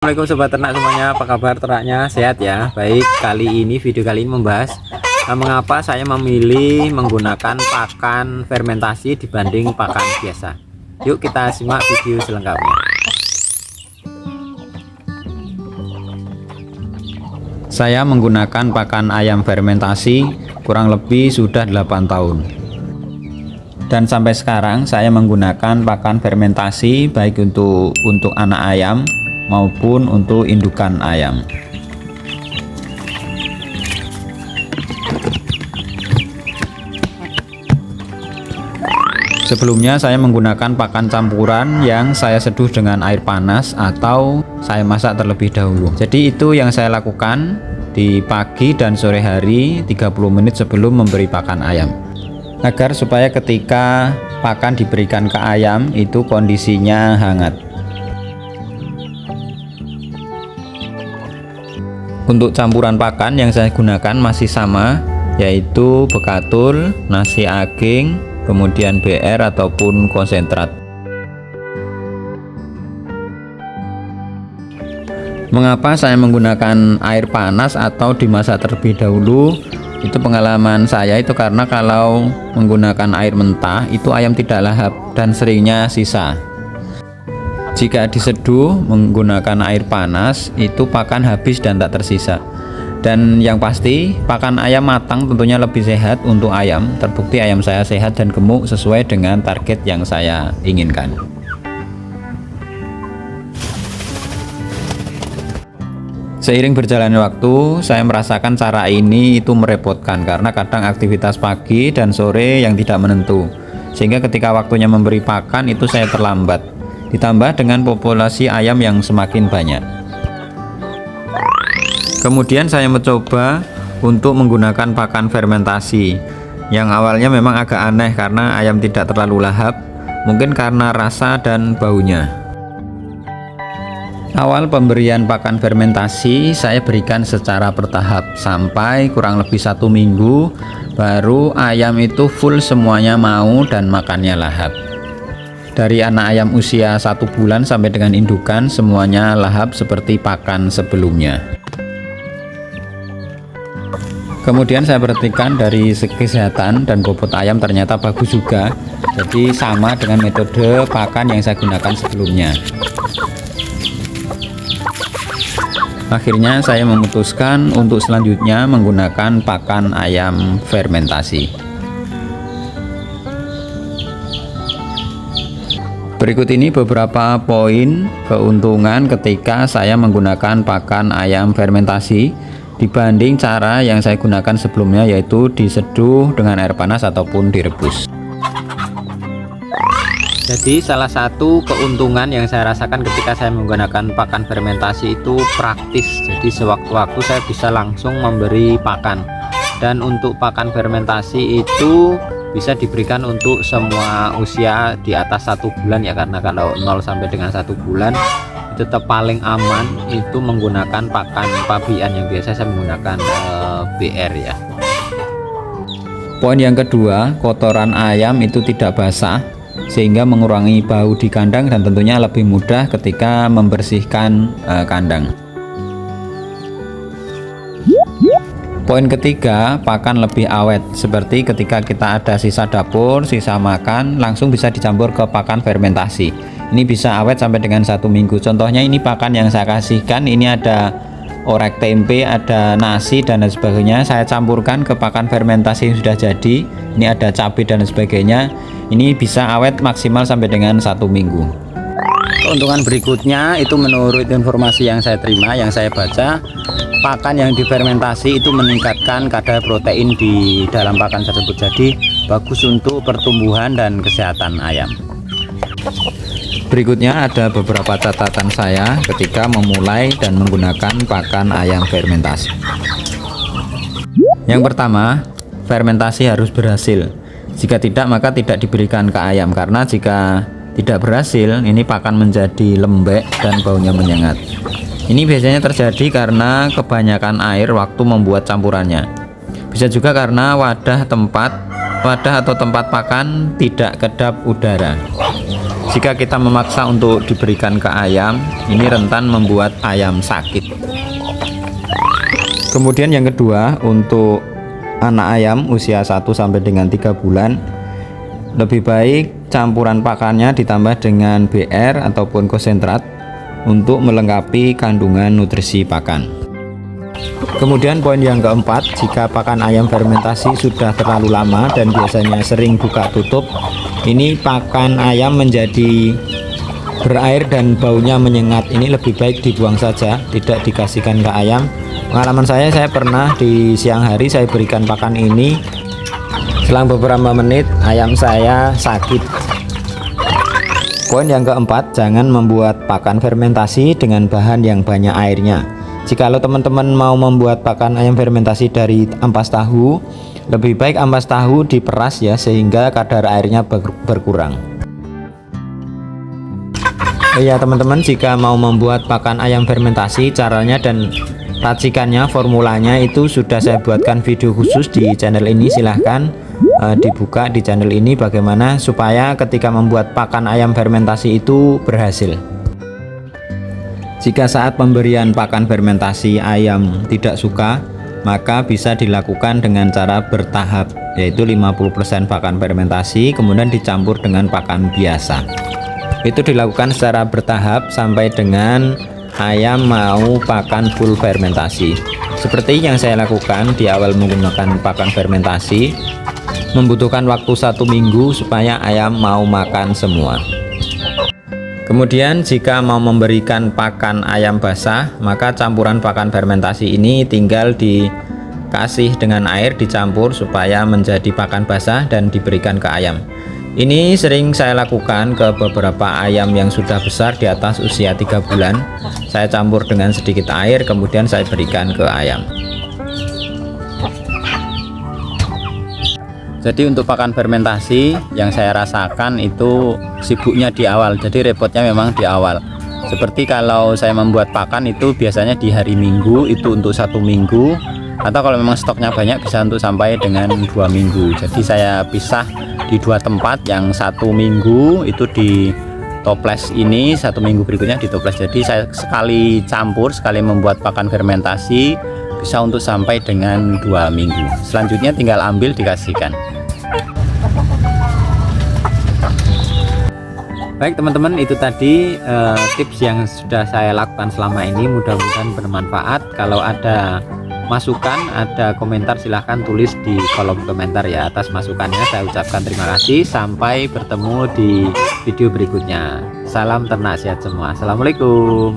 Assalamualaikum sobat ternak semuanya, apa kabar ternaknya? Sehat ya? Baik, video kali ini membahas mengapa saya memilih menggunakan pakan fermentasi dibanding pakan biasa. Yuk kita simak video selengkapnya. Saya menggunakan pakan ayam fermentasi kurang lebih sudah 8 tahun. Dan sampai sekarang saya menggunakan pakan fermentasi baik untuk anak ayam maupun untuk indukan ayam. Sebelumnya saya menggunakan pakan campuran yang saya seduh dengan air panas atau saya masak terlebih dahulu. Jadi itu yang saya lakukan di pagi dan sore hari 30 menit sebelum memberi pakan ayam, agar supaya ketika pakan diberikan ke ayam itu kondisinya hangat. Untuk campuran pakan yang saya gunakan masih sama, yaitu bekatul, nasi aking, kemudian BR ataupun konsentrat. Mengapa saya menggunakan air panas atau dimasak terlebih dahulu? Itu pengalaman saya itu karena kalau menggunakan air mentah itu ayam tidak lahap dan seringnya sisa. Jika diseduh menggunakan air panas itu pakan habis dan tak tersisa. Dan yang pasti pakan ayam matang tentunya lebih sehat untuk ayam. Terbukti ayam saya sehat dan gemuk sesuai dengan target yang saya inginkan. Seiring berjalannya waktu, saya merasakan cara ini itu merepotkan karena kadang aktivitas pagi dan sore yang tidak menentu, sehingga ketika waktunya memberi pakan itu saya terlambat. Ditambah dengan populasi ayam yang semakin banyak. Kemudian saya mencoba untuk menggunakan pakan fermentasi yang awalnya memang agak aneh karena ayam tidak terlalu lahap, mungkin karena rasa dan baunya. Awal pemberian pakan fermentasi saya berikan secara bertahap sampai kurang lebih 1 minggu, baru ayam itu full semuanya mau dan makannya lahap. Dari anak ayam usia 1 bulan sampai dengan indukan semuanya lahap seperti pakan sebelumnya. Kemudian saya perhatikan dari segi kesehatan dan bobot ayam ternyata bagus juga. Jadi sama dengan metode pakan yang saya gunakan sebelumnya. Akhirnya saya memutuskan untuk selanjutnya menggunakan pakan ayam fermentasi. Berikut ini beberapa poin keuntungan ketika saya menggunakan pakan ayam fermentasi dibanding cara yang saya gunakan sebelumnya, yaitu diseduh dengan air panas ataupun direbus. Jadi salah satu keuntungan yang saya rasakan ketika saya menggunakan pakan fermentasi itu praktis. Jadi sewaktu-waktu saya bisa langsung memberi pakan. Dan untuk pakan fermentasi itu bisa diberikan untuk semua usia di atas 1 bulan ya, karena kalau 0 sampai dengan 1 bulan itu tetap paling aman itu menggunakan pakan pabian yang biasa saya menggunakan BR ya. Poin yang kedua, kotoran ayam itu tidak basah sehingga mengurangi bau di kandang dan tentunya lebih mudah ketika membersihkan kandang. Poin ketiga, pakan lebih awet, seperti ketika kita ada sisa dapur, sisa makan, langsung bisa dicampur ke pakan fermentasi. Ini bisa awet sampai dengan 1 minggu. Contohnya ini pakan yang saya kasihkan, ini ada orek tempe, ada nasi dan lain sebagainya. Saya campurkan ke pakan fermentasi yang sudah jadi. Ini ada cabai dan sebagainya. Ini bisa awet maksimal sampai dengan 1 minggu. Keuntungan berikutnya itu menurut informasi yang saya terima, yang saya baca, pakan yang difermentasi itu meningkatkan kadar protein di dalam pakan tersebut. Jadi bagus untuk pertumbuhan dan kesehatan ayam. Berikutnya ada beberapa catatan saya ketika memulai dan menggunakan pakan ayam fermentasi. Yang pertama, fermentasi harus berhasil. Jika tidak maka tidak diberikan ke ayam, karena jika tidak berhasil ini pakan menjadi lembek dan baunya menyengat. Ini biasanya terjadi karena kebanyakan air waktu membuat campurannya. Bisa juga karena wadah tempat Wadah atau tempat pakan tidak kedap udara. Jika kita memaksa untuk diberikan ke ayam, ini rentan membuat ayam sakit. Kemudian yang kedua, untuk anak ayam usia 1 sampai dengan 3 bulan, lebih baik campuran pakannya ditambah dengan BR ataupun konsentrat untuk melengkapi kandungan nutrisi pakan. Kemudian poin yang keempat, jika pakan ayam fermentasi sudah terlalu lama dan biasanya sering buka tutup, ini pakan ayam menjadi berair dan baunya menyengat. Ini lebih baik dibuang saja, tidak dikasihkan ke ayam. Pengalaman saya pernah di siang hari saya berikan pakan ini, selang beberapa menit ayam saya sakit. Poin yang keempat, jangan membuat pakan fermentasi dengan bahan yang banyak airnya. Jikalau teman-teman mau membuat pakan ayam fermentasi dari ampas tahu, lebih baik ampas tahu diperas ya, sehingga kadar airnya berkurang. Ya teman-teman, jika mau membuat pakan ayam fermentasi, caranya dan racikannya, formulanya itu sudah saya buatkan video khusus di channel ini. Silahkan dibuka di channel ini bagaimana supaya ketika membuat pakan ayam fermentasi itu berhasil. Jika saat pemberian pakan fermentasi ayam tidak suka, maka bisa dilakukan dengan cara bertahap, yaitu 50% pakan fermentasi kemudian dicampur dengan pakan biasa. Itu dilakukan secara bertahap sampai dengan ayam mau pakan full fermentasi. Seperti yang saya lakukan di awal menggunakan pakan fermentasi, membutuhkan waktu 1 minggu supaya ayam mau makan semua. Kemudian jika mau memberikan pakan ayam basah, maka campuran pakan fermentasi ini tinggal dikasih dengan air, dicampur supaya menjadi pakan basah dan diberikan ke ayam. Ini sering saya lakukan ke beberapa ayam yang sudah besar di atas usia 3 bulan. Saya campur dengan sedikit air, kemudian saya berikan ke ayam. Jadi untuk pakan fermentasi yang saya rasakan itu sibuknya di awal, jadi repotnya memang di awal. Seperti kalau saya membuat pakan itu biasanya di hari Minggu itu untuk 1 minggu, atau kalau memang stoknya banyak bisa untuk sampai dengan 2 minggu. Jadi saya pisah di 2 tempat, yang 1 minggu itu di toples ini, 1 minggu berikutnya di toples. Jadi saya sekali campur, sekali membuat pakan fermentasi bisa untuk sampai dengan 2 minggu. Selanjutnya tinggal ambil dikasihkan. Baik teman-teman, itu tadi tips yang sudah saya lakukan selama ini, mudah-mudahan bermanfaat. Kalau ada masukan, ada komentar, silahkan tulis di kolom komentar ya. Atas masukannya saya ucapkan terima kasih. Sampai bertemu di video berikutnya. Salam ternak sehat semua. Assalamualaikum.